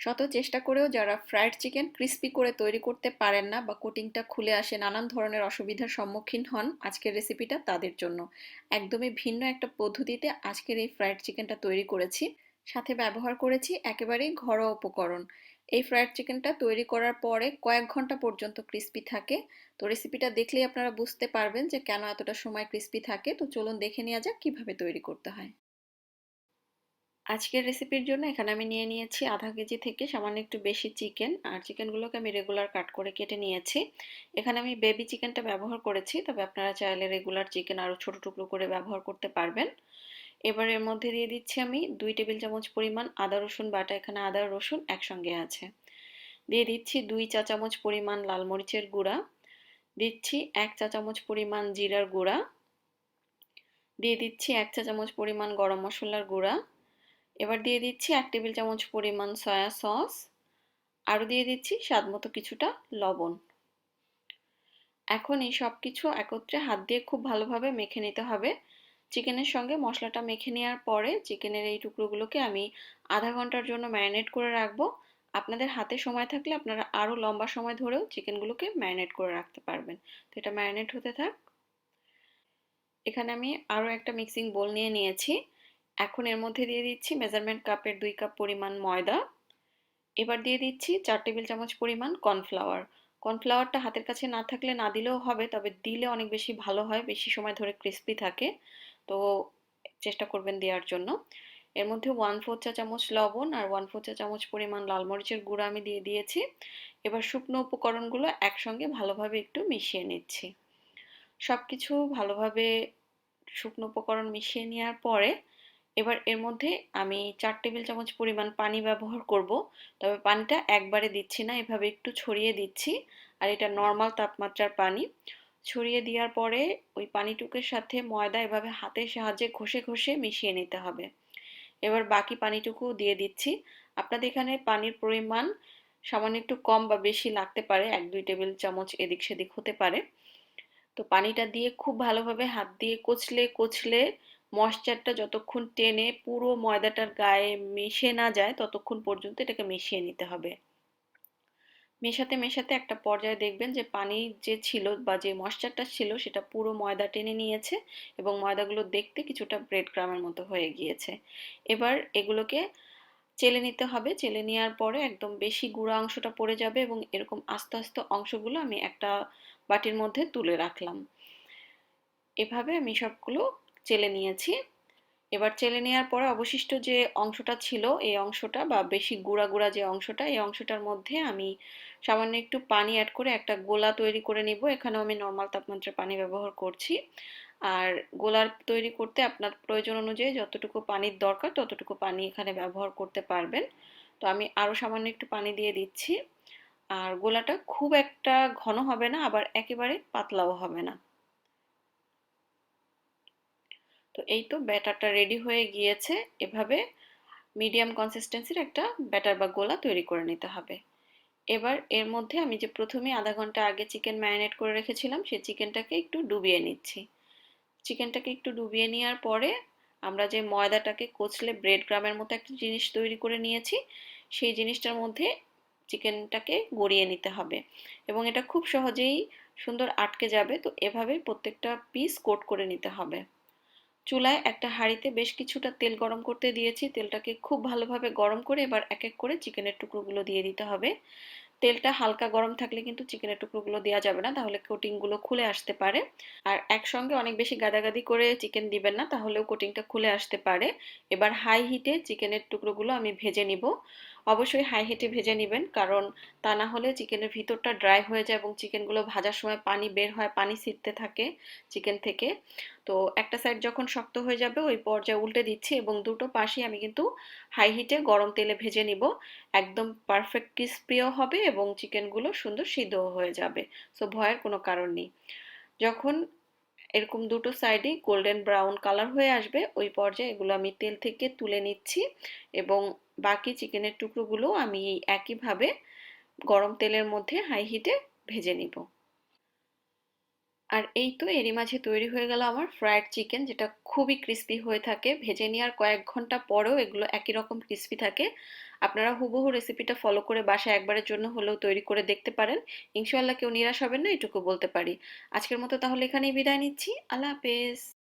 শত চেষ্টা করেও যারা ফ্রাইড চিকেন ক্রিস্পি করে তৈরি করতে পারেন না বা কোটিংটা খুলে আসে নানান ধরনের অসুবিধার সম্মুখীন হন, আজকের রেসিপিটা তাদের জন্য। একদমই ভিন্ন একটা পদ্ধতিতে আজকের এই ফ্রাইড চিকেনটা তৈরি করেছি। সাথে ব্যবহার করেছি একেবারেই ঘরোয়া উপকরণ। এই ফ্রাইড চিকেনটা তৈরি করার পরে কয়েক ঘন্টা পর্যন্ত ক্রিস্পি থাকে। তো রেসিপিটা দেখলেই আপনারা বুঝতে পারবেন যে কেন এতটা সময় ক্রিস্পি থাকে। তো চলুন দেখে নেওয়া যাক কিভাবে তৈরি করতে হয়। আজকের রেসিপির জন্য এখানে আমি নিয়ে নিয়েছি আধা কেজি থেকে সামান্য একটু বেশি চিকেন। আর চিকেনগুলোকে আমি রেগুলার কাট করে কেটে নিয়েছি। এখানে আমি বেবি চিকেনটা ব্যবহার করেছি, তবে আপনারা চাইলে রেগুলার চিকেন আরও ছোট টুকরো করে ব্যবহার করতে পারবেন। এবার এর মধ্যে দিয়ে দিচ্ছি আমি 2 টেবিল চামচ পরিমাণ আদা রসুন বাটা। এখানে আদা রসুন একসঙ্গে আছে। দিয়ে দিচ্ছি 2 চা চামচ পরিমাণ লাল মরিচের গুঁড়া। দিচ্ছি 1 চা চামচ পরিমাণ জিরার গুঁড়া। দিয়ে দিচ্ছি 1 চা চামচ পরিমাণ গরম মশলার গুঁড়া। এবার দিয়ে দিচ্ছি 1 টেবিল চামচ পরিমাণ সয়া সস। আরও দিয়ে দিচ্ছি স্বাদমতো কিছুটা লবণ। এখন এই সব কিছু একত্রে হাত দিয়ে খুব ভালোভাবে মেখে নিতে হবে। চিকেনের সঙ্গে মশলাটা মেখে নেওয়ার পরে চিকেনের এই টুকরোগুলোকে আমি আধা ঘন্টার জন্য ম্যারিনেট করে রাখবো। আপনাদের হাতে সময় থাকলে আপনারা আরও লম্বা সময় ধরেও চিকেনগুলোকে ম্যারিনেট করে রাখতে পারবেন। তো এটা ম্যারিনেট হতে থাক। এখানে আমি আরও একটা মিক্সিং বোল নিয়ে নিয়েছি। এখন এর মধ্যে দিয়ে দিচ্ছি মেজারমেন্ট কাপের 2 কাপ পরিমাণ ময়দা। এবার দিয়ে দিচ্ছি 4 টেবিল চামচ পরিমাণ কর্নফ্লাওয়ার। কর্নফ্লাওয়ারটা হাতের কাছে না থাকলে না দিলেও হবে, তবে দিলে অনেক বেশি ভালো হয়, বেশি সময় ধরে ক্রিস্পি থাকে। তো চেষ্টা করবেন দেওয়ার জন্য। এর মধ্যে 1/4 চা চামচ লবণ আর 1/4 চা চামচ পরিমাণ লাল মরিচের গুঁড়া আমি দিয়ে দিয়েছি। এবার শুকনো উপকরণগুলো একসঙ্গে ভালোভাবে একটু মিশিয়ে নিচ্ছি। সব কিছু ভালোভাবে শুকনো উপকরণ মিশিয়ে নেওয়ার পরে এবার এর মধ্যে আমি 4 টেবিল চামচ পরিমাণ পানি ব্যবহার করব। তবে পানিটা একবারে দিচ্ছি না, এভাবে একটু ছড়িয়ে দিচ্ছি। আর এটা নর্মাল তাপমাত্রার পানি। ছড়িয়ে দেওয়ার পরে ওই পানিটুকুর সাথে ময়দা এভাবে হাতের সাহায্যে ঘষে ঘষে মিশিয়ে নিতে হবে। এবার বাকি পানিটুকু দিয়ে দিচ্ছি। আপনাদের এখানে পানির পরিমাণ সামান্য একটু কম বা বেশি লাগতে পারে, 1-2 টেবিল চামচ এদিক সেদিক হতে পারে। তো পানিটা দিয়ে খুব ভালোভাবে হাত দিয়ে কচলে কচলে ময়েশ্চারটা যতক্ষণ টেনে পুরো ময়দাটার গায়ে মিশে না যায় ততক্ষণ পর্যন্ত এটাকে মিশিয়ে নিতে হবে। মেশাতে মেশাতে একটা পর্যায়ে দেখবেন যে পানি যে ছিল বা যে ময়েশ্চারটা ছিল সেটা পুরো ময়দা টেনে নিয়েছে এবং ময়দাগুলো দেখতে কিছুটা ব্রেড ক্রামের মতো হয়ে গিয়েছে। এবার এগুলোকে চেলে নিতে হবে। চেলে নেওয়ার পরে একদম বেশি গুঁড়া অংশটা পড়ে যাবে এবং এরকম আস্তে আস্তে অংশগুলো আমি একটা বাটির মধ্যে তুলে রাখলাম। এভাবে আমি সবগুলো চেলে নিয়েছি। এবার চেলে নেওয়ার পরে অবশিষ্ট যে অংশটা ছিল এই অংশটা বা বেশি গুঁড়া গুঁড়া যে অংশটা এই অংশটার মধ্যে আমি সামান্য একটু পানি অ্যাড করে একটা গোলা তৈরি করে নিব। এখানেও আমি নর্মাল তাপমাত্রার পানি ব্যবহার করছি। আর গোলার তৈরি করতে আপনার প্রয়োজন অনুযায়ী যতটুকু পানির দরকার ততটুকু পানি এখানে ব্যবহার করতে পারবেন। তো আমি আরও সামান্য একটু পানি দিয়ে দিচ্ছি। আর গোলাটা খুব একটা ঘন হবে না, আবার একেবারে পাতলাও হবে না। তো এই তো ব্যাটারটা রেডি হয়ে গিয়েছে। এভাবে মিডিয়াম কনসিস্টেন্সির একটা ব্যাটার বা গোলা তৈরি করে নিতে হবে। এবার এর মধ্যে আমি যে প্রথমে আধা ঘন্টা আগে চিকেন ম্যারিনেট করে রেখেছিলাম সেই চিকেনটাকে একটু ডুবিয়ে নিচ্ছি। চিকেনটাকে একটু ডুবিয়ে নেওয়ার পরে আমরা যে ময়দাটাকে কচলে ব্রেড ক্রামের মতো একটা জিনিস তৈরি করে নিয়েছি সেই জিনিসটার মধ্যে চিকেনটাকে গড়িয়ে নিতে হবে এবং এটা খুব সহজেই সুন্দর আটকে যাবে। তো এভাবে প্রত্যেকটা পিস কোট করে নিতে হবে। চুলায় একটা হাঁড়িতে বেশ কিছুটা তেল গরম করতে দিয়েছি। তেলটাকে খুব ভালোভাবে গরম করে এবার এক এক করে চিকেনের টুকরোগুলো দিয়ে দিতে হবে। তেলটা হালকা গরম থাকলে কিন্তু চিকেনের টুকরোগুলো দেওয়া যাবে না, তাহলে কোটিংগুলো খুলে আসতে পারে। আর একসঙ্গে অনেক বেশি গাদাগাদি করে চিকেন দিবেন না, তাহলেও কোটিংটা খুলে আসতে পারে। এবার হাই হিটে চিকেনের টুকরোগুলো আমি ভেজে নিব। অবশ্যই হাই হিটে ভেজে নেবেন, কারণ তা না হলে চিকেনের ভিতরটা ড্রাই হয়ে যায় এবং চিকেনগুলো ভাজার সময় পানি বের হয়, পানি ছিটতে থাকে চিকেন থেকে। তো একটা সাইড যখন শক্ত হয়ে যাবে ওই পর্যায়ে উল্টে দিচ্ছি এবং দুটো পাশই আমি কিন্তু হাই হিটে গরম তেলে ভেজে নিব। একদম পারফেক্ট ক্রিস্পিও হবে এবং চিকেনগুলো সুন্দর সিদ্ধও হয়ে যাবে। সো ভয়ের কোনো কারণ নেই। যখন এরকম দুটো সাইডই গোল্ডেন ব্রাউন কালার হয়ে আসবে ওই পর্যায়ে এগুলো আমি তেল থেকে তুলে নিচ্ছি এবং বাকি চিকেনের টুকরোগুলো আমি একইভাবে গরম তেলের মধ্যে হাই হিটে ভেজে নিব। আর এই তো এরই মাঝে তৈরি হয়ে গেল আমার ফ্রায়েড চিকেন, যেটা খুবই ক্রিস্পি হয়ে থাকে। ভেজে নেওয়ার কয়েক ঘন্টা পরেও এগুলো একই রকম ক্রিস্পি থাকে। আপনারা হুবহু রেসিপিটা ফলো করে বাসায় একবারের জন্য হলেও তৈরি করে দেখতে পারেন। ইনশাআল্লাহ কেউ নিরাশ হবেন না, এটুকু বলতে পারি। আজকের মতো তাহলে এখানেই বিদায় নিচ্ছি। আল্লাহ হাফেজ।